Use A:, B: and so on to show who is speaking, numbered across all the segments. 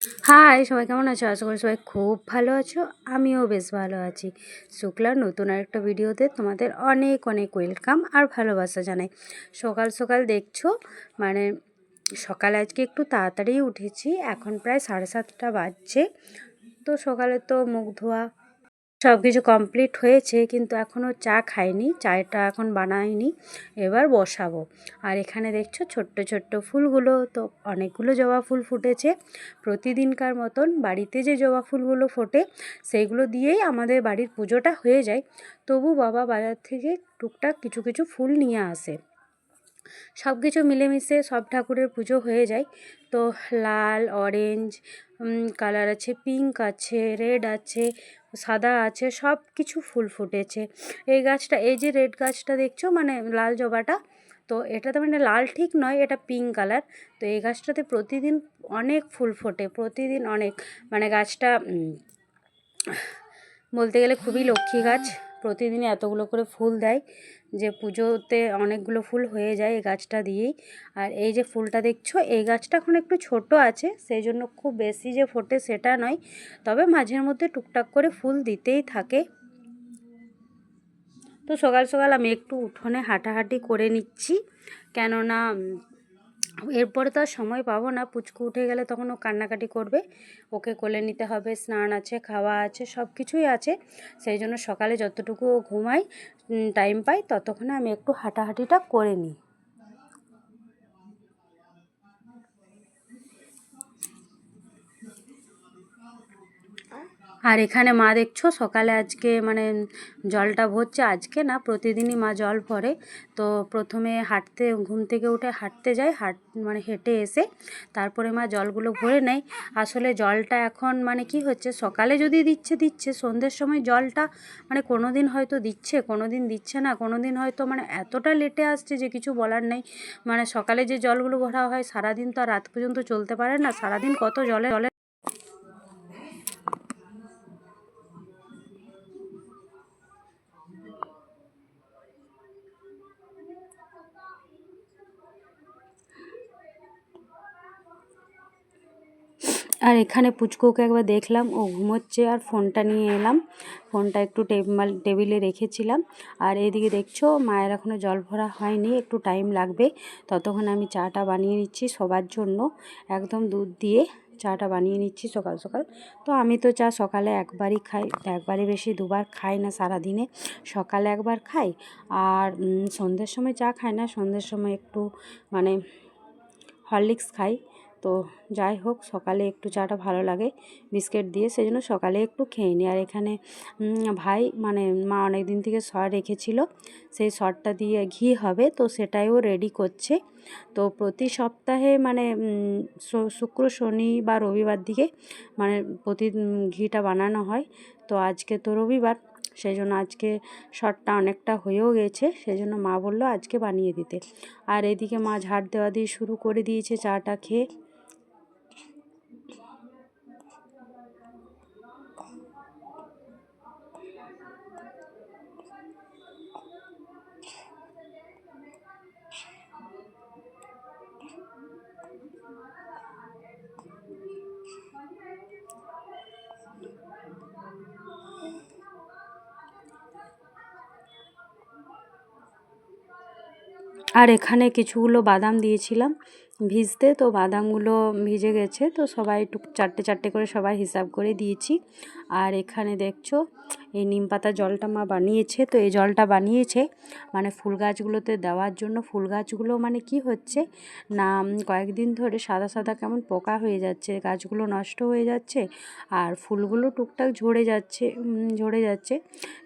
A: High, সবাই কেমন আছো? আশা করি সবাই খুব ভালো আছো। আমিও বেশ ভালো আছি। শুক্লার নতুন আরেকটা ভিডিওতে তোমাদের অনেক অনেক ওয়েলকাম আর ভালোবাসা জানাই। সকাল সকাল দেখছো, মানে সকালে আজকে একটু তাড়াতাড়ি উঠেছি। এখন প্রায় 7:30 বাজছে। তো সকালে তো মুখ ধোয়া সব কিছু কমপ্লিট হয়েছে, কিন্তু এখনও চা খাইনি, চাটা এখন বানাইনি, এবার বসাবো। আর এখানে দেখছো ছোট্ট ছোট্ট ফুলগুলো, তো অনেকগুলো জবা ফুল ফুটেছে। প্রতিদিনকার মতন বাড়িতে যে জবা ফুলগুলো ফোটে সেইগুলো দিয়েই আমাদের বাড়ির পুজোটা হয়ে যায়। তবু বাবা বাজার থেকে টুকটাক কিছু কিছু ফুল নিয়ে আসে, সব কিছু মিলেমিশে সব ঠাকুরের পুজো হয়ে যায়। তো লাল, অরেঞ্জ কালার আছে, পিঙ্ক আছে, রেড আছে, সাদা আছে, সব কিছু ফুল ফুটেছে। এই গাছটা, এই যে রেড গাছটা দেখছো, মানে লাল জবাটা, তো এটাতে মানে লাল ঠিক নয়, এটা পিঙ্ক কালার। তো এই গাছটাতে প্রতিদিন অনেক ফুল ফোটে, প্রতিদিন অনেক, মানে গাছটা বলতে গেলে খুবই লক্ষ্মী গাছ। প্রতিদিনই এতগুলো করে ফুল দেয় যে পুজোতে অনেকগুলো ফুল হয়ে যায় এই গাছটা দিয়েই। আর এই যে ফুলটা দেখছো, এই গাছটা এখন একটু ছোট আছে, সেই জন্য খুব বেশি যে ফোটে সেটা নয়, তবে মাঝের মধ্যে টুকটাক করে ফুল দিতেই থাকে। তো সকাল সকাল আমি একটু উঠোনে হাঁটাহাঁটি করে নিচ্ছি, কেননা এরপরে তো আর সময় পাবো না। পুচকু উঠে গেলে তখন ও কান্নাকাটি করবে, ওকে কোলে নিতে হবে, স্নান আছে, খাওয়া আছে, সব কিছুই আছে। সেই জন্য সকালে যতটুকু ও ঘুমাই, টাইম পাই, ততক্ষণে আমি একটু হাঁটাহাঁটিটা করে নিই। আর এখানে মা দেখছো সকালে আজকে মানে জলটা ভরছে, আজকে না প্রতিদিনই মা জল ভরে। তো প্রথমে হাঁটতে, ঘুম থেকে উঠে হাঁটতে যায়, মানে হেঁটে এসে তারপরে মা জলগুলো ভরে নেয়। আসলে জলটা এখন মানে কি হচ্ছে, সকালে যদি দিচ্ছে দিচ্ছে, সন্ধ্যের সময় জলটা মানে কোনো দিন হয়তো দিচ্ছে, কোনো দিন দিচ্ছে না, কোনো দিন হয়তো মানে এতটা লেটে আসছে যে কিছু বলার নেই। মানে সকালে যে জলগুলো ভরা হয় সারাদিন তো আর রাত পর্যন্ত চলতে পারে না, সারাদিন কত জলে জলে। আর এখানে পুচকুকে একবার দেখলাম, ও ঘুমোচ্ছে, আর ফোনটা নিয়ে এলাম, ফোনটা একটু টেবিলে রেখেছিলাম। আর এদিকে দেখছো মায়ের এখনও জল ভরা হয়নি, একটু টাইম লাগবে। ততক্ষণ আমি চাটা বানিয়ে নিচ্ছি সবার জন্য, একদম দুধ দিয়ে চাটা বানিয়ে নিচ্ছি সকাল সকাল। তো আমি তো চা সকালে একবারই খাই, একবারে বেশি দুবার খাই না সারাদিনে। সকালে একবার খাই, আর সন্ধ্যের সময় চা খাই না, সন্ধ্যের সময় একটু মানে হরলিক্স খাই। তো যাই হোক, সকালে একটু চাটা ভালো লাগে বিস্কিট দিয়ে, সেই জন্য সকালে একটু খেয়ে নিই। আর এখানে ভাই মানে মা অনেক দিন থেকে সর রেখেছিল, সেই সরটা দিয়ে ঘি হবে, তো সেটাইও রেডি করছে। তো প্রতি সপ্তাহে মানে শুক্র, শনি বা রবিবার দিকে মানে প্রতি ঘিটা বানানো হয়। তো আজকে তো রবিবার, সেই জন্য আজকে শরটা অনেকটা হয়েও গেছে, সেই জন্য মা বললো আজকে বানিয়ে দিতে। আর এদিকে মা ঝাড় দেওয়া দিয়ে শুরু করে দিয়েছে চাটা খেয়ে। আর এখানে কিছুগুলো বাদাম দিয়েছিলাম ভিজতে, তো বাদামগুলো ভিজে গেছে, তো সবাই একটু চারটে চারটে করে সবাই হিসাব করে দিয়েছি। আর এখানে দেখছো এই নিম পাতা জলটা মা বানিয়েছে, তো এই জলটা বানিয়েছে মানে ফুল গাছগুলোতে দেওয়ার জন্য। ফুল গাছগুলো মানে কি হচ্ছে না, কয়েকদিন ধরে সাদা সাদা কেমন পোকা হয়ে যাচ্ছে, গাছগুলো নষ্ট হয়ে যাচ্ছে, আর ফুলগুলো টুকটাক ঝরে যাচ্ছে।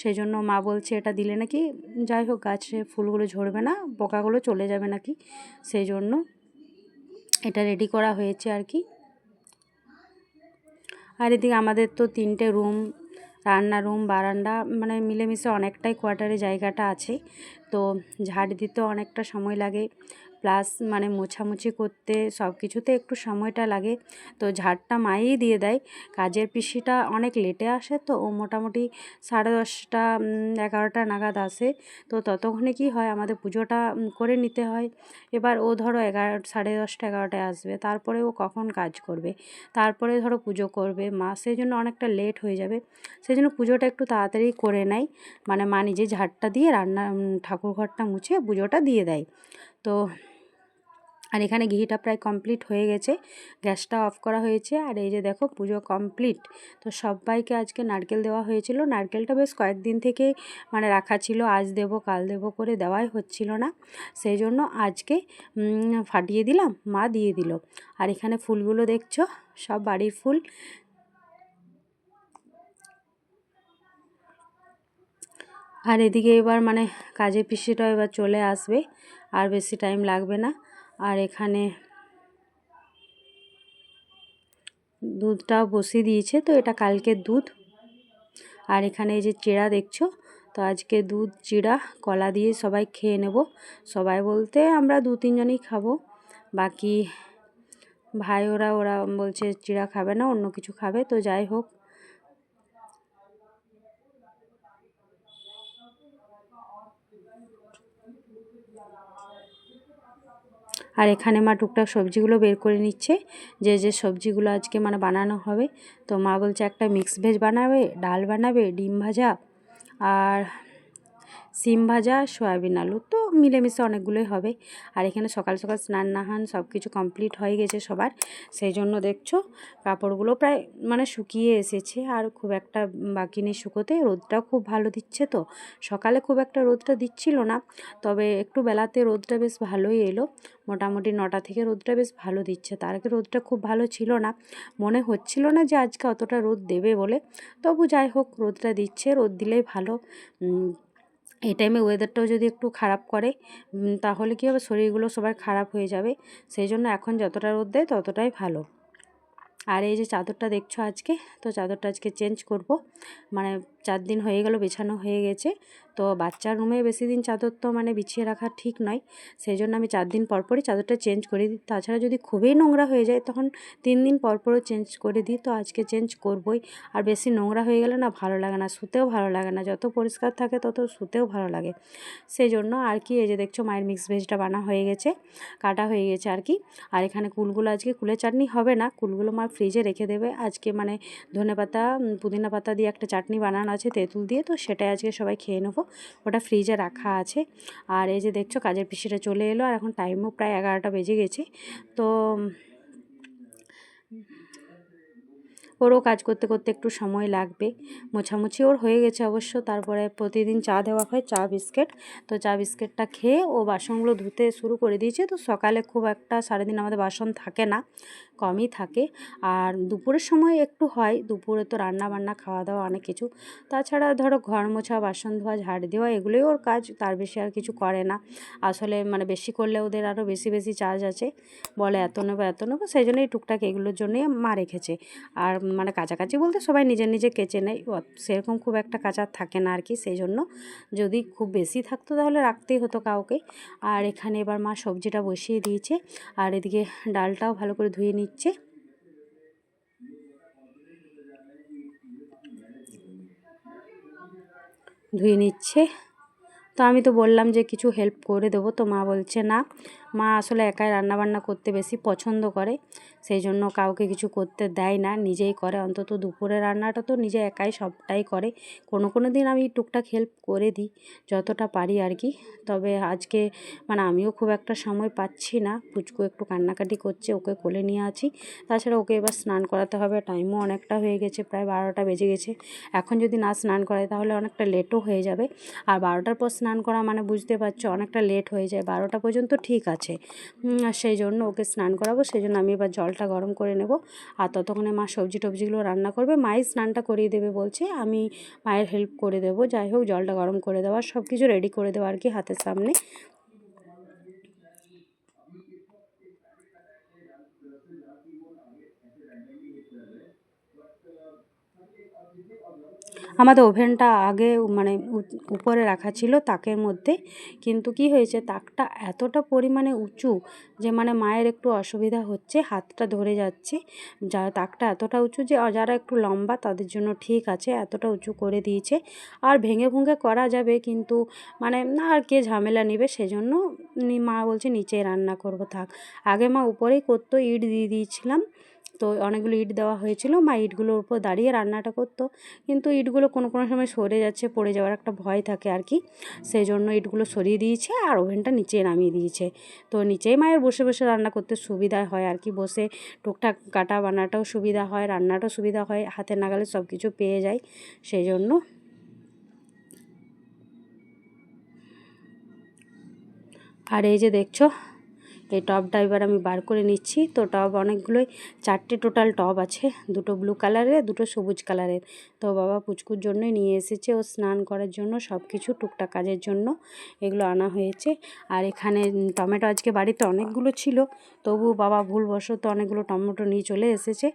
A: সেই জন্য মা বলছে এটা দিলে নাকি, যাই হোক, গাছে ফুলগুলো ঝরবে না, পোকাগুলো চলে যাবে নাকি, সেই জন্য এটা রেডি করা হয়েছে আর কি। আর এদিকে আমাদের তো 3টে রুম, রান্না রুম, বারান্দা, মানে মিলেমিশে অনেকটাই কোয়ার্টারে জায়গাটা আছে। তো ঝাড় দিতেও অনেকটা সময় লাগে, প্লাস মানে মোছামুছি করতে সব কিছুতে একটু সময়টা লাগে। তো ঝাড়টা মাই দিয়ে দেয়। কাজের পিসিটা অনেক লেটে আসে, তো ও মোটামুটি 10:30 11টা নাগাদ আসে। তো ততক্ষণে কি হয়, আমাদের পুজোটা করে নিতে হয়। এবার ও ধরো 10:30 11টায় আসবে, তারপরে ও কখন কাজ করবে, তারপরে ধরো পুজো করবে মা, সেই জন্য অনেকটা লেট হয়ে যাবে। সেই জন্য পুজোটা একটু তাড়াতাড়ি করে নেয়, মানে মা নিজে ঝাড়টা দিয়ে ঠাকুর ঘরটা মুছে পুজোটা দিয়ে দেয়। তো আর এখানে ঘিটা প্রায় কমপ্লিট হয়ে গেছে, গ্যাসটা অফ করা হয়েছে। আর এই যে দেখো পুজো কমপ্লিট। তো সবাইকে আজকে নারকেল দেওয়া হয়েছিল। নারকেলটা বেশ কয়েকদিন থেকে মানে রাখা ছিল, আজ দেবো কাল দেবো করে দেওয়াই হচ্ছিল না, সেই জন্য আজকে ফাটিয়ে দিলাম, মা দিয়ে দিল। আর এখানে ফুলগুলো দেখছো সব বাড়ির ফুল। আর এদিকে এবার মানে কাজের পিসিটাও এবার চলে আসবে, আর বেশি টাইম লাগবে না। আর এখানে দুধটাও বসিয়ে দিয়েছে, তো এটা কালকের দুধ। আর এখানে এই যে চিড়া দেখছো, তো আজকে দুধ চিড়া কলা দিয়ে সবাই খেয়ে নেব। সবাই বলতে আমরা 2-3 জনই খাবো, বাকি ভাই ওরা বলছে চিড়া খাবে না, অন্য কিছু খাবে। তো যাই হোক, আর এখানে মা টুকটাক সবজিগুলো বের করে নিচ্ছে, যে যে সবজিগুলো আজকে মানে বানানো হবে। তো মা বলছে একটা মিক্স ভেজ বানাবে, ডাল বানাবে, ডিম ভাজা আর সিম ভাজা, সয়াবিন আলু, তো মিলেমিশে অনেকগুলোই হবে। আর এখানে সকাল সকাল স্নান নাহান সব কিছু কমপ্লিট হয়ে গেছে সবার, সেই জন্য দেখছো কাপড়গুলো প্রায় মানে শুকিয়ে এসেছে, আর খুব একটা বাকি নেই শুকোতে। রোদটাও খুব ভালো দিচ্ছে, তো সকালে খুব একটা রোদটা দিচ্ছিল না, তবে একটু বেলাতে রোদটা বেশ ভালোই এলো। মোটামুটি 9টা থেকে রোদটা বেশ ভালো দিচ্ছে, তার আগে রোদটা খুব ভালো ছিল না, মনে হচ্ছিল না যে আজকে অতটা রোদ দেবে বলে। তবু যাই হোক, রোদটা দিচ্ছে, রোদ দিলেই ভালো। এই টাইমে ওয়েদারটাও যদি একটু খারাপ করে তাহলে কী হবে, শরীরগুলো সবার খারাপ হয়ে যাবে। সেই জন্য এখন যতটা রোদ দেয় ততটাই ভালো। আর এই যে চাদরটা দেখছো আজকে, তো চাদরটা আজকে চেঞ্জ করব, মানে 4 দিন হয়ে গেল বিছানো হয়ে গেছে। তো বাচ্চার রুমে বেশি দিন চাদর তো মানে বিছিয়ে রাখা ঠিক নয়, সেই জন্য আমি 4 দিন পর পরই চাদরটা চেঞ্জ করে দিই। তাছাড়া যদি খুবই নোংরা হয়ে যায় তখন 3 দিন পর পরও চেঞ্জ করে দিই। তো আজকে চেঞ্জ করবই। আর বেশি নোংরা হয়ে গেলে না ভালো লাগে না, শুতেও ভালো লাগে না, যত পরিষ্কার থাকে তত শুতেও ভালো লাগে। সেই জন্য আর কি, এই যে দেখছো মায়ের মিক্স ভেজটা বানা হয়ে গেছে, কাটা হয়ে গেছে আর কি। আর এখানে কুলগুলো আজকে কুলের চাটনি হবে না, কুলগুলো মা ফ্রিজে রেখে দেবে আজকে, মানে ধনেপাতা পুদিনা পাতা দিয়ে একটা চাটনি বানানো আছে তেঁতুল দিয়ে, তো সেটাই আজকে সবাই খেয়ে নেবো, ওটা ফ্রিজে রাখা আছে। আর এই যে দেখছো কাজের পিসিটা চলে এলো, আর এখন টাইমও প্রায় 11টা বেজে গেছে। তো ওরও কাজ করতে করতে একটু সময় লাগবে। মোছামুছি ওর হয়ে গেছে অবশ্য, তারপরে প্রতিদিন চা দেওয়া হয়, চা বিস্কিট। তো চা বিস্কিটটা খেয়ে ও বাসনগুলো ধুতে শুরু করে দিয়েছে। তো সকালে খুব একটা সারাদিন আমাদের বাসন থাকে না, কমই থাকে। আর দুপুরের সময় একটু হয়, দুপুরে তো রান্না বান্না খাওয়া দাওয়া অনেক কিছু। তাছাড়া ধরো ঘর মোছা, বাসন ধোয়া, ঝাড় দেওয়া, এগুলোই ওর কাজ, তার বেশি আর কিছু করে না। আসলে মানে বেশি করলে ওদের আরও বেশি বেশি চার্জ আছে, বলে এত নেবো এত নেবো, সেই জন্যই টুকটাক এগুলোর জন্যই মা রেখেছে। আর মানে কাছাকাছি বলতে সবাই নিজে নিজে কেচে নেয়, সেরকম খুব একটা কাচার থাকে না আর কি, সেই জন্য যদি খুব বেশি থাকতো তাহলে রাখতেই হতো কাউকে। আর এখানে এবার মা সবজিটা বসিয়ে দিয়েছে, আর এদিকে ডালটাও ভালো করে ধুয়ে নিচ্ছে। ধুয়ে নিচ্ছে। তো আমি তো বললাম যে কিছু হেল্প করে দেবো, তো মা বলছে না, মা আসলে একাই রান্নাবান্না করতে বেশি পছন্দ করে, সেই জন্য কাউকে কিছু করতে দেয় না, নিজেই করে। অন্তত দুপুরে রান্নাটা তো নিজে একাই সবটাই করে। কোনো কোনো দিন আমি টুকটাক হেল্প করে দিই যতটা পারি আর কি। তবে আজকে মানে আমিও খুব একটা সময় পাচ্ছি না, পুচকু একটু কান্নাকাটি করছে, ওকে কোলে নিয়ে আছি। তাছাড়া ওকে এবার স্নান করাতে হবে, টাইমও অনেকটা হয়ে গেছে, প্রায় 12টা বেজে গেছে। এখন যদি না স্নান করাই তাহলে অনেকটা লেটও হয়ে যাবে। আর 12টার পর স্নান করা মানে বুঝতে পারছো অনেকটা লেট হয়ে যায়, 12টা পর্যন্ত ঠিক আছে। আর সেই জন্য ওকে স্নান করাবো, সেই জন্য আমি এবার জলটা গরম করে নেব। আর ততক্ষণে মা সবজি টবজিগুলো রান্না করবে, মাই স্নানটা করিয়ে দেবে বলছে, আমি মায়ের হেল্প করে দেবো। যাই হোক, জলটা গরম করে দেওয়া, সব কিছু রেডি করে দেওয়া আর কি হাতের সামনে। আমাদের ওভেনটা আগে মানে উপরে রাখা ছিল তাকের মধ্যে, কিন্তু কি হয়েছে তাকটা এতটা পরিমাণে উঁচু যে মানে মায়ের একটু অসুবিধা হচ্ছে, হাতটা ধরে যাচ্ছে। যা তাকটা এতটা উঁচু যে যারা একটু লম্বা তাদের জন্য ঠিক আছে, এতটা উঁচু করে দিয়েছে। আর ভেঙে ভুঙে করা যাবে, কিন্তু মানে না আর কে ঝামেলা নেবে, সেজন্য মা বলছে নিচেই রান্না করব। থাক, আগে মা উপরেই করতো, ইট দিয়ে দিয়েছিলাম, তো অনেকগুলো ইট দেওয়া হয়েছিল, মা ইটগুলোর উপর দাঁড়িয়ে রান্নাটা করতো। কিন্তু ইটগুলো কোনো কোনো সময় সরে যাচ্ছে, পড়ে যাওয়ার একটা ভয় থাকে আর কি, সেই জন্য ইটগুলো সরিয়ে দিয়েছে আর ওভেনটা নিচে নামিয়ে দিয়েছে। তো নিচেই মায়ের বসে বসে রান্না করতে সুবিধা হয় আর কি, বসে টুকটাক কাটা বানাটাও সুবিধা হয়, রান্নাটাও সুবিধা হয়, হাতের নাগালে সব কিছু পেয়ে যায়, সেই জন্য। আর এই যে দেখছো এই টবটা এবার আমি বার করে নিচ্ছি। তো টব অনেকগুলোই, 4টে টোটাল টব আছে, 2টো ব্লু কালারের, 2টো সবুজ কালারের। তো বাবা পুচকুর জন্যই নিয়ে এসেছে, ও স্নান করার জন্য, সব কিছু টুকটাক কাজের জন্য এগুলো আনা হয়েছে। আর এখানে টমেটো আজকে বাড়িতে অনেকগুলো ছিল, তবু বাবা ভুলবশত অনেকগুলো টমেটো নিয়ে চলে এসেছে।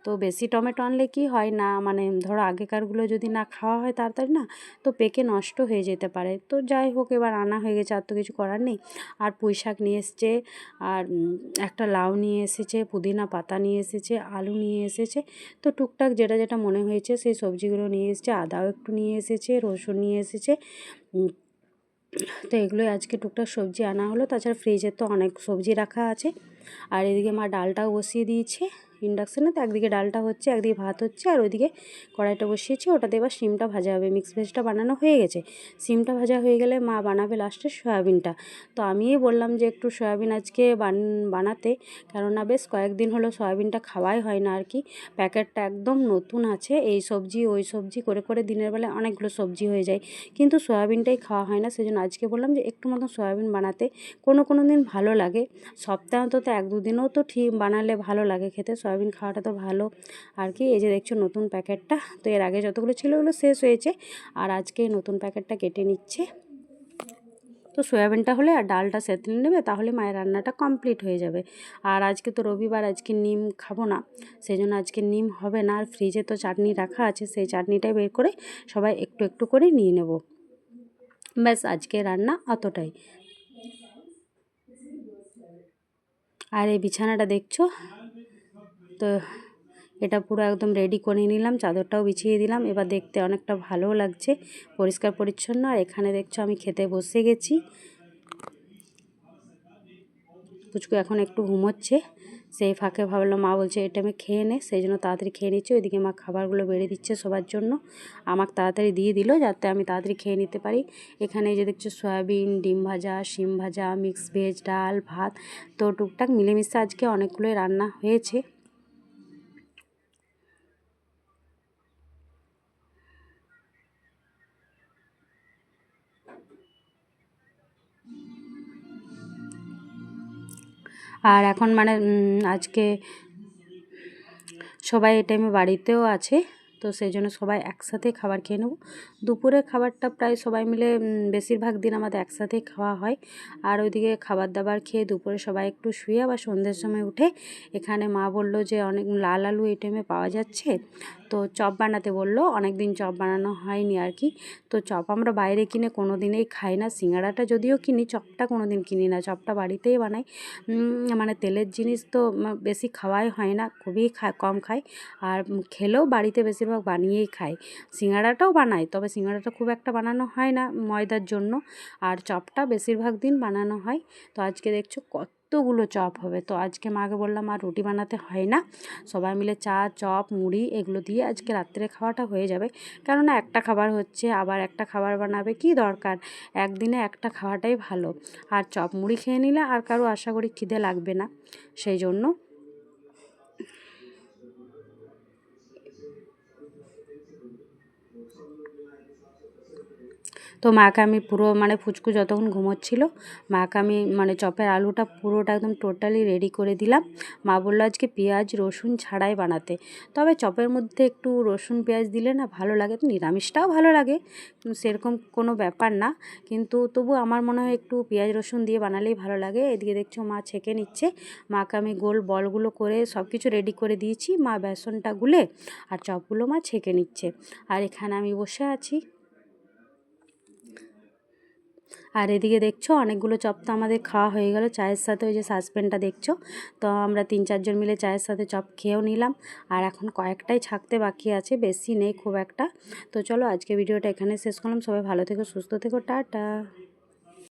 A: তো বেশি টমেটো আনলে কি হয় না, মানে ধরো আগেকারগুলো যদি না খাওয়া হয় তাড়াতাড়ি না, তো পেকে নষ্ট হয়ে যেতে পারে। তো যাই হোক, এবার আনা হয়ে গেছে, আর তো কিছু করার নেই। আর পুঁই শাক নিয়ে এসছে, আর একটা লাউ নিয়ে এসেছে, পুদিনা পাতা নিয়ে এসেছে, আলু নিয়ে এসেছে। তো টুকটাক যেটা যেটা মনে হয়েছে সেই সবজিগুলো নিয়ে এসেছে, আদাও একটু নিয়ে এসেছে, রসুন নিয়ে এসেছে। তো এগুলোই আজকে টুকটাক সবজি আনা হলো, তাছাড়া ফ্রিজে তো অনেক সবজি রাখা আছে। আর এদিকে মা ডালটাও বসিয়ে দিয়েছে ইন্ডাকশানে, তো একদিকে ডালটা হচ্ছে, একদিকে ভাত হচ্ছে, আর ওইদিকে কড়াইটা বসিয়েছি, ওটাতে এবার শিমটা ভাজা হবে। মিক্স ভেজটা বানানো হয়ে গেছে, শিমটা ভাজা হয়ে গেলে মা বানাবে লাস্টে সয়াবিনটা। তো আমিই বললাম যে একটু সয়াবিন আজকে বানাতে, কেননা বেশ কয়েকদিন হলো সয়াবিনটা খাওয়াই হয় না আর কি। প্যাকেটটা একদম নতুন আছে, এই সবজি ওই সবজি করে করে দিনের বেলায় অনেকগুলো সবজি হয়ে যায়, কিন্তু সয়াবিনটাই খাওয়া হয় না। সেজন্য আজকে বললাম যে একটু মতো সয়াবিন বানাতে। কোনো কোনো দিন ভালো লাগে, সপ্তাহে অন্তত 1-2 দিনও তো ঠিক বানালে ভালো লাগে খেতে, সয়াবিন খাওয়াটা তো ভালো আর কি। এই যে দেখছো নতুন প্যাকেটটা, তো এর আগে যতগুলো ছিল ওগুলো শেষ হয়েছে, আর আজকে নতুন প্যাকেটটা কেটে নিচ্ছে। তো সয়াবিনটা হলে আর ডালটা সেদ্ধ নেবে, তাহলে মায়ের রান্নাটা কমপ্লিট হয়ে যাবে। আর আজকে তো রবিবার, আজকে নিম খাবো না, সেই জন্য আজকে নিম হবে না। আর ফ্রিজে তো চাটনি রাখা আছে, সেই চাটনিটাই বের করে সবাই একটু একটু করে নিয়ে নেব। ব্যাস আজকে রান্না অতটাই। আর এই বিছানাটা দেখছো, তো এটা পুরো একদম রেডি করে নিলাম, চাদরটাও বিছিয়ে দিলাম, এবার দেখতে অনেকটা ভালোও লাগছে, পরিষ্কার পরিচ্ছন্ন। আর এখানে দেখছো আমি খেতে বসে গেছি, পুচকু এখন একটু ঘুমোচ্ছে, সেই ফাঁকে ভাবলাম মা বলছে এটা আমি খেয়ে নে, সেই জন্য তাড়াতাড়ি খেয়ে নিচ্ছি। ওইদিকে মা খাবারগুলো বেড়ে দিচ্ছে সবার জন্য, আমাকে তাড়াতাড়ি দিয়ে দিল যাতে আমি তাড়াতাড়ি খেয়ে নিতে পারি। এখানে এই যে দেখছো সয়াবিন, ডিম ভাজা, শিম ভাজা, মিক্স ভেজ, ডাল, ভাত, তো টুকটাক মিলেমিশে আজকে অনেকগুলোই রান্না হয়েছে। আর এখন মানে আজকে সবাই এই টাইমে বাড়িতেও আছে, তো সেই জন্য সবাই একসাথে খাবার খেয়ে নেব। দুপুরের খাবারটা প্রায় সবাই মিলে বেশিরভাগ দিন আমাদের একসাথেই খাওয়া হয়। আর ওইদিকে খাবার দাবার খেয়ে দুপুরে সবাই একটু শুয়ে আবার সন্ধ্যের সময় উঠে, এখানে মা বললো যে অনেক লাল আলু এই টাইমে পাওয়া যাচ্ছে, তো চপ বানাতে বললো। অনেক দিন চপ বানানো হয়নি আর কি, তো চপ আমরা বাইরে কিনে কোনো দিনেই খাই না। সিঙ্গাড়াটা যদিও কিনি, চপটা কোনো দিন কিনি না, চপটা বাড়িতেই বানাই। মানে তেলের জিনিস তো বেশি খাওয়াই হয় না, খুবই কম খাই। আর খেলেও বাড়িতে বেশিরভাগ বানিয়েই খাই। সিঙ্গাড়াটাও বানাই, তবে সিঙ্গাড়াটা খুব একটা বানানো হয় না ময়দার জন্য, আর চপটা বেশিরভাগ দিন বানানো হয়। তো আজকে দেখছো কতগুলো চপ হবে, তো আজকে মাকে বললাম আর রুটি বানাতে হয় না, সবাই মিলে চা, চপ, মুড়ি এগুলো দিয়ে আজকে রাত্রে খাওয়াটা হয়ে যাবে। কেননা একটা খাবার হচ্ছে, আবার একটা খাবার বানাবে, কি দরকার, একদিনে একটা খাওয়াটাই ভালো। আর চপ মুড়ি খেয়ে নিলে আর কারো আশা করি খিদে লাগবে না, সেই জন্য। তো মাকে আমি পুরো মানে ফুচকু যতক্ষণ ঘুমোচ্ছিল, মাকে আমি মানে চপের আলুটা পুরোটা একদম টোটালি রেডি করে দিলাম। মা বললো আজকে পেঁয়াজ রসুন ছাড়াই বানাতে, তবে চপের মধ্যে একটু রসুন পেঁয়াজ দিলে না ভালো লাগে, তো নিরামিষটাও ভালো লাগে, সেরকম কোনো ব্যাপার না, কিন্তু তবু আমার মনে হয় একটু পেঁয়াজ রসুন দিয়ে বানালেই ভালো লাগে। এদিকে দেখছো মা ছেঁকে নিচ্ছে, মাকে আমি গোল বলগুলো করে সব কিছু রেডি করে দিয়েছি, মা বেসনটা গুলে আর চপগুলো মা ছেঁকে নিচ্ছে। আর এখানে এখানে আমি বসে আছি। আর এদিকে দেখছো অনেকগুলো চপ তো আমাদের খাওয়া হয়ে গেল চায়ের সাথে। ওই যে সাসপেনটা দেখছো, তো আমরা 3-4 জন মিলে চায়ের সাথে চপ খেয়েও নিলাম। আর এখন কয়েকটাই ছাকতে বাকি আছে, বেশি নেই খুব একটা। তো চলো আজকে ভিডিওটা এখানে শেষ করলাম। সবাই ভালো থেকো, সুস্থ থেকো, টাটা।